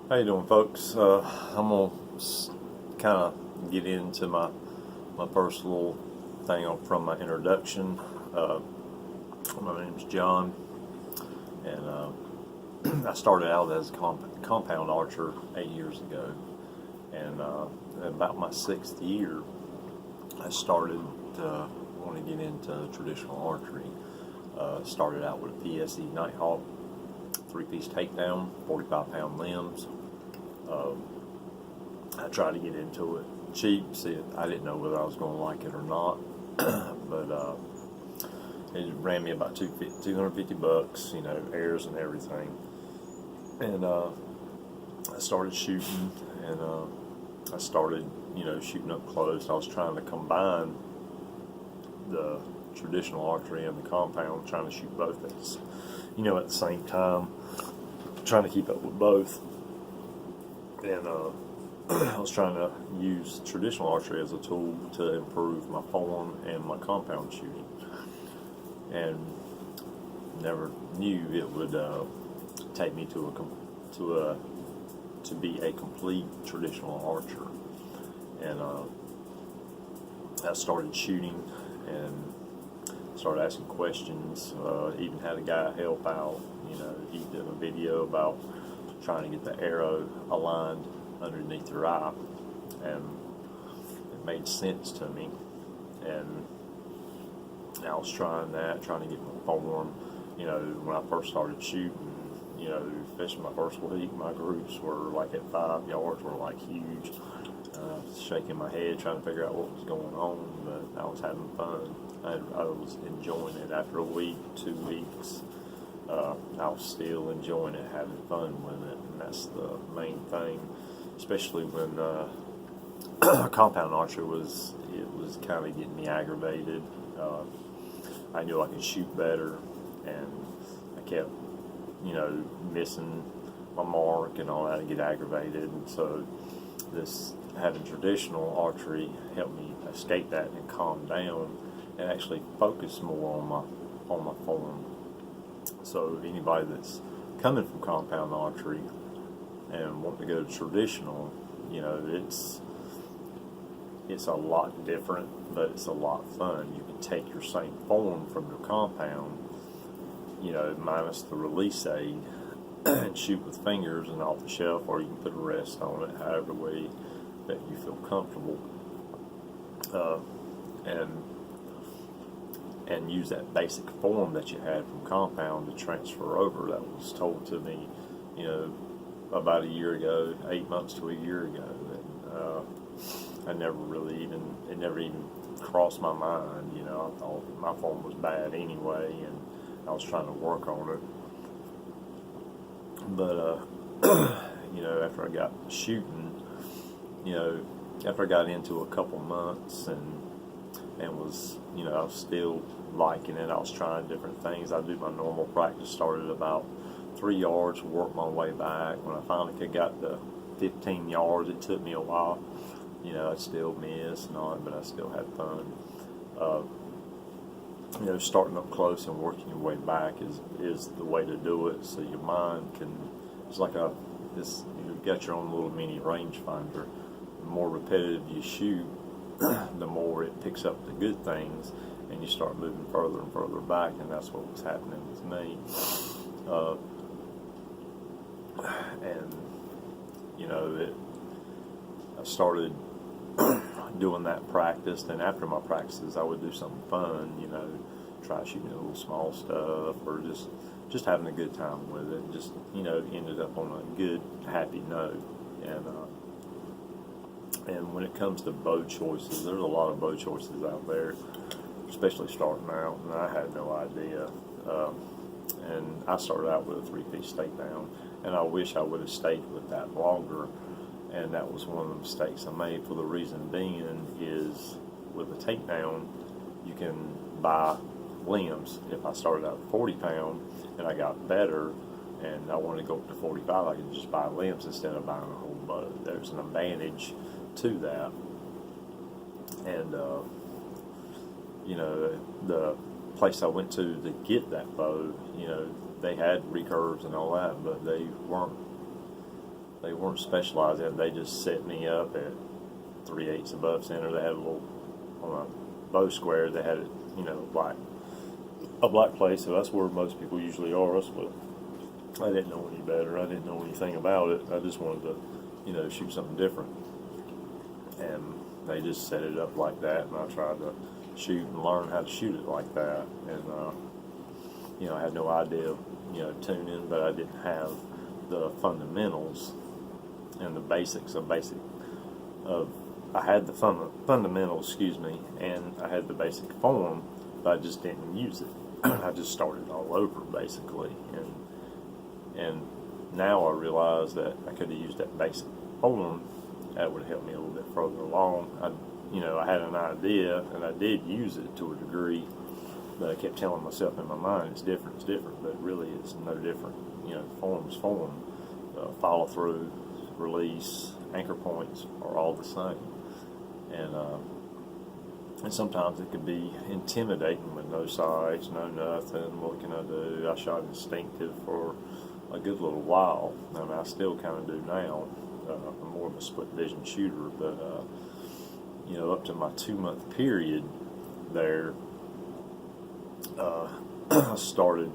How you doing, folks? I'm gonna kind of get into my first little thing from my introduction. Uh, my name's John, and I started out as a compound archer 8 years ago, and about my sixth year, I started wanting to get into traditional archery. Started out with a PSE Nighthawk, three-piece takedown, 45-pound limbs. I tried to get into it cheap. See, I didn't know whether I was going to like it or not, but it ran me about $250, airs and everything. And I started shooting, and I started, shooting up close. I was trying to combine the traditional archery and the compound, trying to shoot both at the same time, trying to keep up with both. And I was trying to use traditional archery as a tool to improve my form and my compound shooting, and never knew it would take me to be a complete traditional archer. And I started shooting and started asking questions. Even had a guy help out. He did a video about trying to get the arrow aligned underneath your eye, and it made sense to me. And I was trying to get my form. When I first started shooting, especially my first week, my groups were like at 5 yards, were like huge. Shaking my head, trying to figure out what was going on, but I was having fun. I was enjoying it. After a week, 2 weeks, I was still enjoying it, having fun with it, and that's the main thing. Especially when compound archery was kind of getting me aggravated. I knew I could shoot better, and I kept, missing my mark and all that, and get aggravated. And so this having traditional archery helped me escape that and calm down and actually focus more on my form. So anybody that's coming from compound archery and want to go to traditional, it's a lot different, but it's a lot of fun. You can take your same form from your compound, minus the release aid, and shoot with fingers and off the shelf, or you can put a rest on it, however way that you feel comfortable, and use that basic form that you had from compound to transfer over. That was told to me, about a year ago, 8 months to a year ago, and it never even crossed my mind. I thought my form was bad anyway, and I was trying to work on it. But after I got shooting, after I got into a couple months and was, I was still liking it. I was trying different things. I do my normal practice. Started about 3 yards, worked my way back. When I finally got to 15 yards, it took me a while. I'd still miss and all that, but I still had fun. Starting up close and working your way back is the way to do it. So your mind it's like you've got your own little mini rangefinder. The more repetitive you shoot, the more it picks up the good things, and you start moving further and further back, and that's what was happening with me. I started doing that practice. Then after my practices, I would do something fun, try shooting a little small stuff, or just having a good time with it. Just, ended up on a good, happy note. And when it comes to bow choices, there's a lot of bow choices out there, especially starting out, and I had no idea. And I started out with a three-piece takedown, and I wish I would have stayed with that longer. And that was one of the mistakes I made. For the reason being is, with a takedown, you can buy limbs. If I started out at 40 pound and I got better and I wanted to go up to 45, I could just buy limbs instead of buying a whole bow. There's an advantage to that. And the place I went to get that bow, they had recurves and all that, but they they weren't specialized in it. They just set me up at 3/8 above center. They had a little, on a bow square, they had it, a black place, so that's where most people usually are. But I didn't know any better. I didn't know anything about it. I just wanted to, shoot something different. And they just set it up like that, and I tried to shoot and learn how to shoot it like that. And, I had no idea of, tuning, but I didn't have the fundamentals and the basics of I had the fundamentals, and I had the basic form, but I just didn't use it. I just started all over, basically. And now I realize that I could have used that basic form. That would have helped me a little bit further along. I had an idea, and I did use it to a degree, but I kept telling myself in my mind, it's different, but really it's no different. Form's form. Follow through, release, anchor points are all the same. And sometimes it can be intimidating with no sights, no nothing. What can I do? I shot instinctive for a good little while, and I still kind of do now. I'm more of a split vision shooter, but up to my 2-month period there, I started,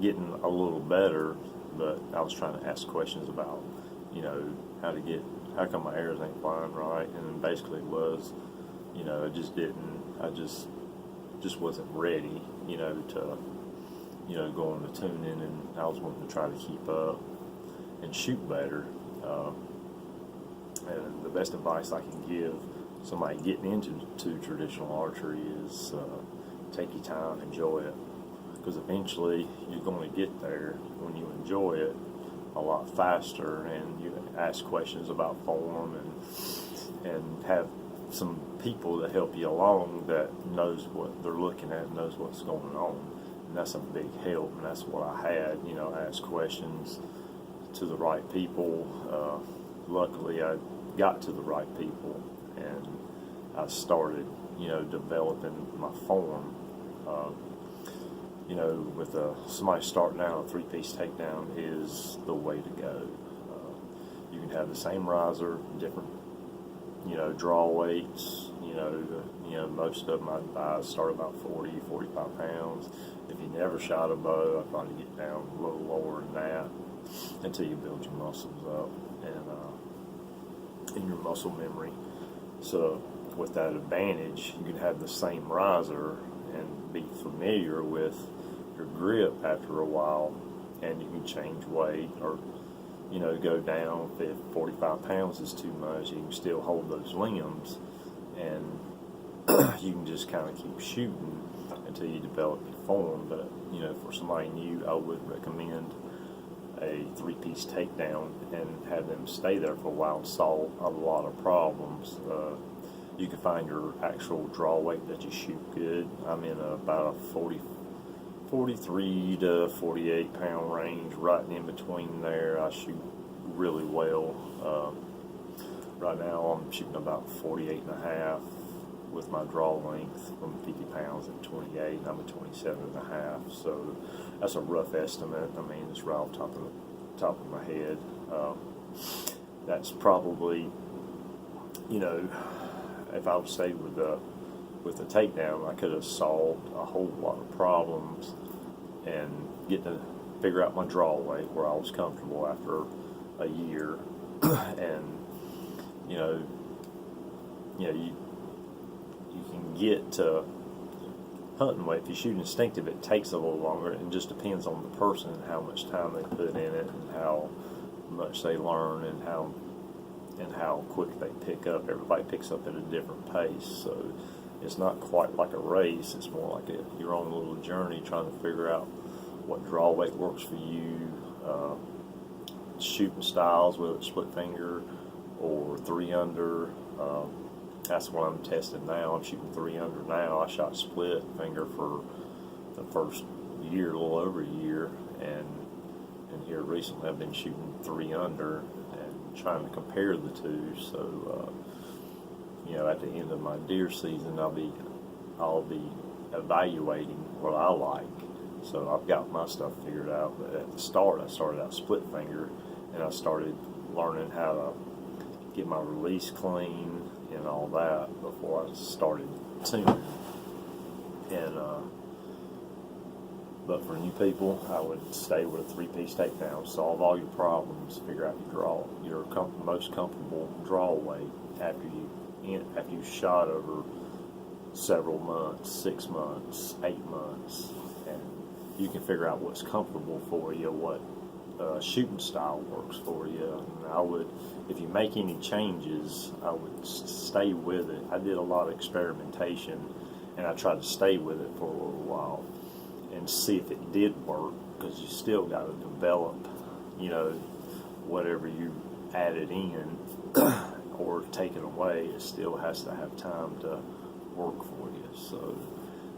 getting a little better, but I was trying to ask questions about, how come my arrows ain't flying right, and then basically it was, I just wasn't ready, to go on the tuning, and I was wanting to try to keep up and shoot better. And the best advice I can give somebody getting into traditional archery is take your time, enjoy it, because eventually you're going to get there when you enjoy it a lot faster, and you ask questions about form and have some people that help you along that knows what they're looking at, knows what's going on, and that's a big help. And that's what I had. I asked questions to the right people. Luckily, I got to the right people, and I started, developing my form. With somebody starting out, a 3-piece takedown is the way to go. You can have the same riser, different, draw weights. Most of them I'd buy start about 40, 45 pounds. If you never shot a bow, I'd probably get down a little lower than that until you build your muscles up and your muscle memory. So with that advantage, you can have the same riser and be familiar with your grip after a while, and you can change weight or go down. If 45 pounds is too much, you can still hold those limbs, and you can just kind of keep shooting until you develop your form. But for somebody new, I would recommend a 3-piece takedown and have them stay there for a while and solve a lot of problems. You can find your actual draw weight that you shoot good. I'm in about a 43 to 48 pound range, right in between there. I shoot really well. Right now I'm shooting about 48 and a half with my draw length from 50 pounds at 28. I'm at 27 and a half. So that's a rough estimate. I mean, it's right off the top of my head. That's probably, if I would say with the takedown, I could have solved a whole lot of problems and get to figure out my draw weight where I was comfortable after a year. And you can get to hunting weight. If you shoot instinctive, it takes a little longer. It just depends on the person and how much time they put in it and how much they learn and how quick they pick up. Everybody picks up at a different pace, so it's not quite like a race. It's more like your own little journey trying to figure out what draw weight works for you, shooting styles, whether it's split finger or 3-under. That's what I'm testing now. I'm shooting 3-under now. I shot split finger for the first year, a little over a year, and here recently I've been shooting 3-under and trying to compare the two. So at the end of my deer season, I'll be evaluating what I like So I've got my stuff figured out. But at the start, I started out split finger, and I started learning how to get my release clean and all that before I started tuning. And but for new people, I would stay with a three-piece takedown, solve all your problems, figure out your most comfortable draw weight after you shot over several months, 6 months, 8 months, and you can figure out what's comfortable for you, what shooting style works for you. And I would, if you make any changes, I would stay with it. I did a lot of experimentation, and I tried to stay with it for a little while and see if it did work, because you still got to develop, whatever you added in or taken away, it still has to have time to work for you. So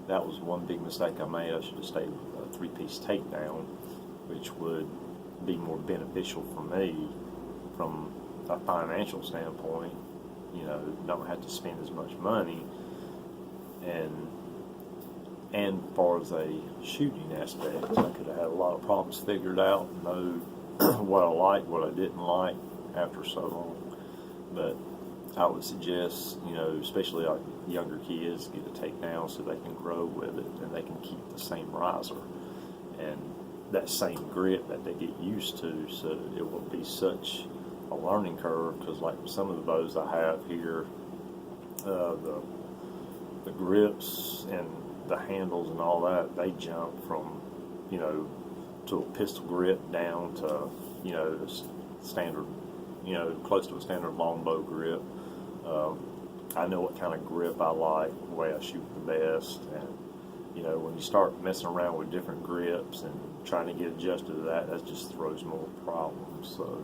that was one big mistake I made. I should have stayed with a three-piece takedown, which would be more beneficial for me from a financial standpoint. Don't have to spend as much money, and as far as a shooting aspect, I could have had a lot of problems figured out, know what I liked, what I didn't like after so long. But I would suggest, especially like younger kids, get a takedown so they can grow with it and they can keep the same riser and that same grip that they get used to, so it won't be such a learning curve. Because like some of the bows I have here, the grips and the handles and all that, they jump from, to a pistol grip down to, standard, close to a standard longbow grip. I know what kind of grip I like, the way I shoot the best, and when you start messing around with different grips and trying to get adjusted to that just throws more problems. So,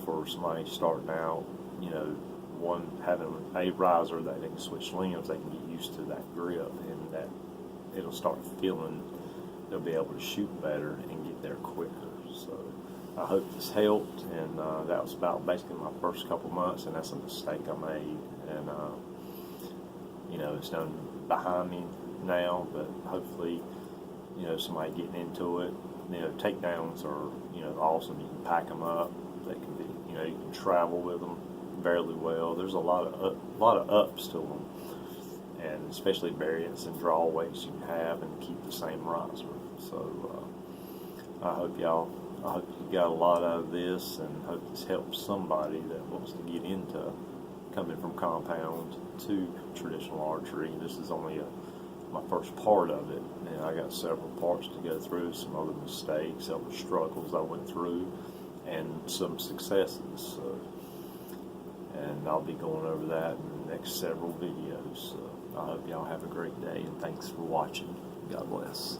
for somebody starting out, one having a riser that they can switch limbs, they can get used to that grip, and that it'll start feeling they'll be able to shoot better and get there quicker. So I hope this helped, and that was about basically my first couple months, and that's a mistake I made, and it's done behind me now, but hopefully somebody getting into it. Takedowns are awesome. You can pack them up. They can be you can travel with them fairly well. There's a lot of ups to them, and especially variants and draw weights you can have and keep the same riser. So I hope you got a lot out of this, and hope this helps somebody that wants to get into coming from compound to traditional archery. This is only my first part of it, and I got several parts to go through, some other mistakes, other struggles I went through, and some successes. And I'll be going over that in the next several videos. I hope y'all have a great day, and thanks for watching. God bless.